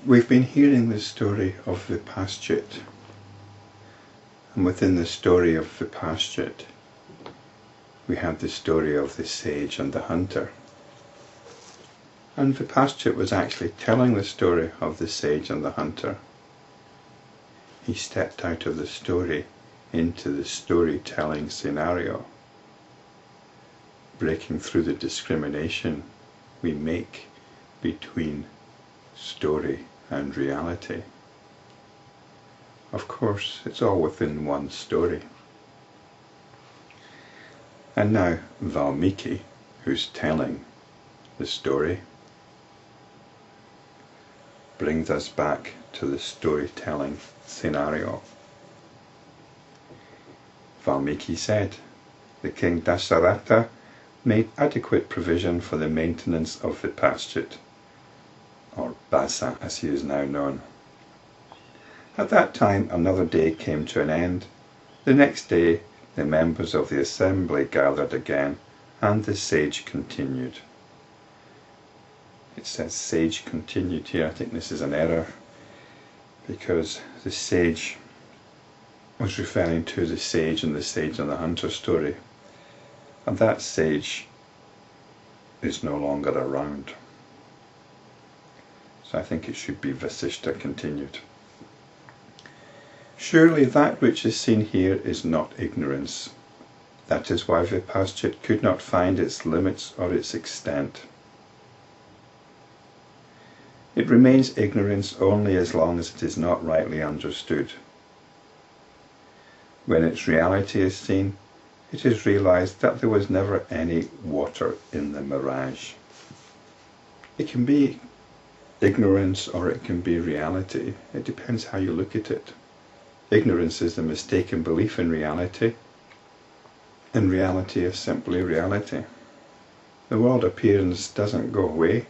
We've been hearing the story of Vipashchit, and within the story of Vipashchit we have the story of the sage and the hunter. And Vipashchit was actually telling the story of the sage and the hunter. He stepped out of the story into the storytelling scenario, breaking through the discrimination we make between story and reality. Of course, it's all within one story. And now Valmiki, who's telling the story, brings us back to the storytelling scenario. Valmiki said, the king Dasharatha made adequate provision for the maintenance of Vipashchit, or Basa as he is now known. At that time another day came to an end. The next day the members of the assembly gathered again, and the sage continued. It says sage continued here. I think this is an error, because the sage was referring to the sage and the hunter story, and that sage is no longer around. So I think it should be Vasishta continued. Surely that which is seen here is not ignorance. That is why Vipashchit could not find its limits or its extent. It remains ignorance only as long as it is not rightly understood. When its reality is seen, it is realized that there was never any water in the mirage. It can be ignorance or it can be reality. It depends how you look at it. Ignorance is the mistaken belief in reality, and reality is simply reality. The world appearance doesn't go away.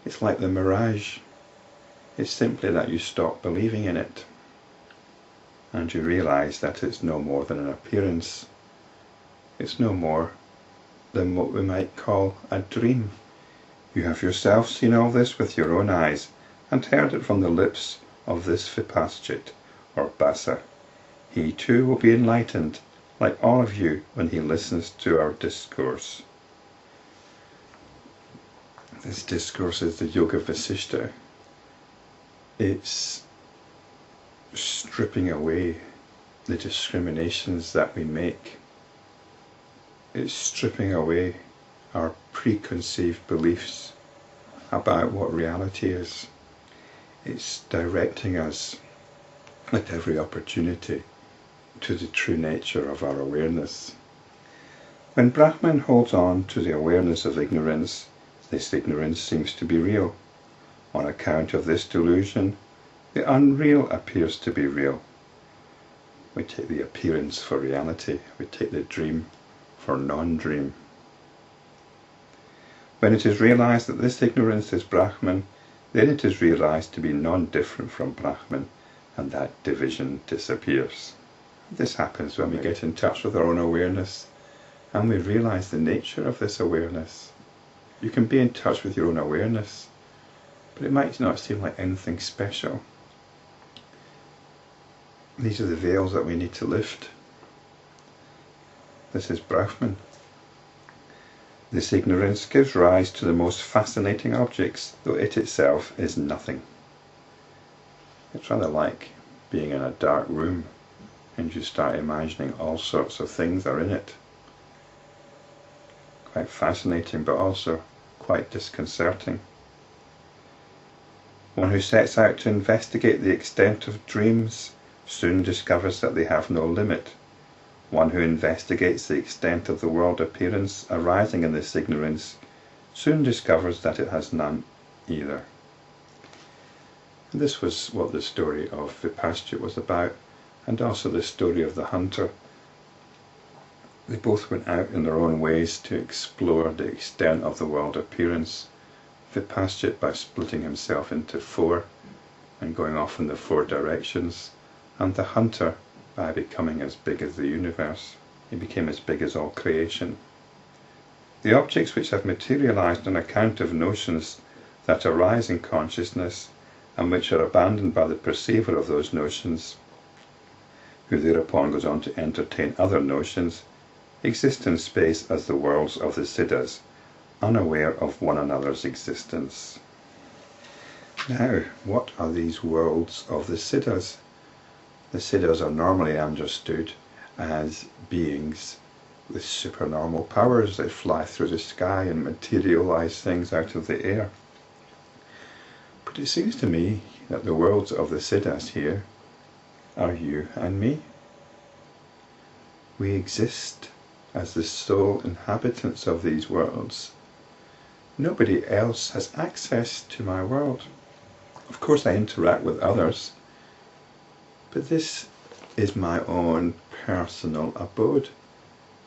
It's like the mirage. It's simply that you stop believing in it, and you realize that it's no more than an appearance. It's no more than what we might call a dream. You have yourself seen all this with your own eyes, and heard it from the lips of this Vipashchit, or Basa. He too will be enlightened, like all of you, when he listens to our discourse. This discourse is the Yoga Vasishta. It's stripping away the discriminations that we make. It's stripping away our preconceived beliefs about what reality is. It's directing us at every opportunity to the true nature of our awareness. When Brahman holds on to the awareness of ignorance, this ignorance seems to be real. On account of this delusion, the unreal appears to be real. We take the appearance for reality. We take the dream for non-dream. When it is realized that this ignorance is Brahman, then it is realized to be non-different from Brahman, and that division disappears. This happens when we get in touch with our own awareness, and we realize the nature of this awareness. You can be in touch with your own awareness, but it might not seem like anything special. These are the veils that we need to lift. This is Brahman. This ignorance gives rise to the most fascinating objects, though it itself is nothing. It's rather like being in a dark room and you start imagining all sorts of things are in it. Quite fascinating, but also quite disconcerting. One who sets out to investigate the extent of dreams soon discovers that they have no limit. One who investigates the extent of the world appearance arising in this ignorance soon discovers that it has none either. And this was what the story of Vipashchit was about, and also the story of the hunter. They both went out in their own ways to explore the extent of the world appearance. Vipashchit by splitting himself into four and going off in the four directions, and the hunter by becoming as big as the universe. He became as big as all creation. The objects which have materialized on account of notions that arise in consciousness and which are abandoned by the perceiver of those notions, who thereupon goes on to entertain other notions, exist in space as the worlds of the Siddhas, unaware of one another's existence. Now, what are these worlds of the Siddhas? The Siddhas are normally understood as beings with supernormal powers. They fly through the sky and materialize things out of the air. But it seems to me that the worlds of the Siddhas here are you and me. We exist as the sole inhabitants of these worlds. Nobody else has access to my world. Of course I interact with others, but this is my own personal abode.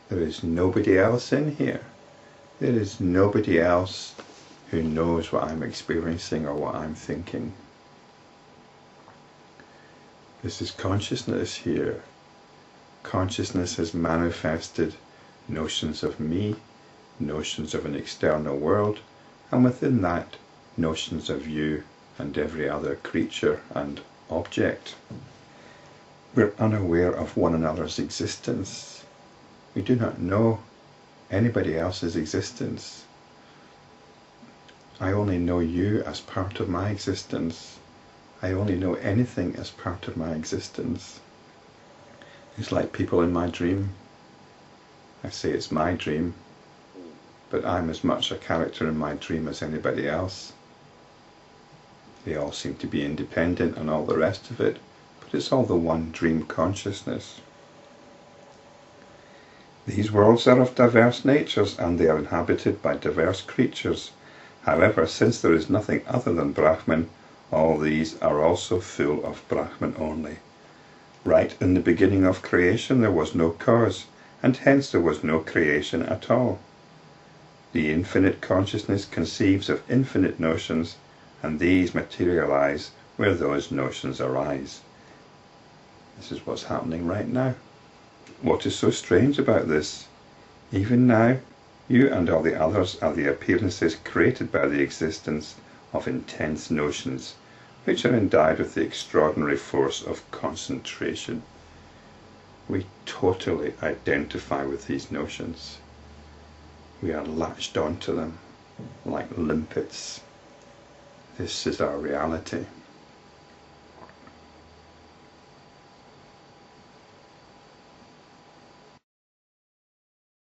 There is nobody else in here. There is nobody else who knows what I'm experiencing or what I'm thinking. This is consciousness here. Consciousness has manifested notions of me, notions of an external world, and within that, notions of you and every other creature and object. We're unaware of one another's existence. We do not know anybody else's existence. I only know you as part of my existence. I only know anything as part of my existence. It's like people in my dream. I say it's my dream, but I'm as much a character in my dream as anybody else. They all seem to be independent and all the rest of it, but it's all the one dream consciousness. These worlds are of diverse natures and they are inhabited by diverse creatures. However, since there is nothing other than Brahman, all these are also full of Brahman only. Right in the beginning of creation there was no cause, and hence there was no creation at all. The infinite consciousness conceives of infinite notions, and these materialize where those notions arise. This is what's happening right now. What is so strange about this? Even now, you and all the others are the appearances created by the existence of intense notions, which are endowed with the extraordinary force of concentration. We totally identify with these notions. We are latched onto them like limpets. This is our reality.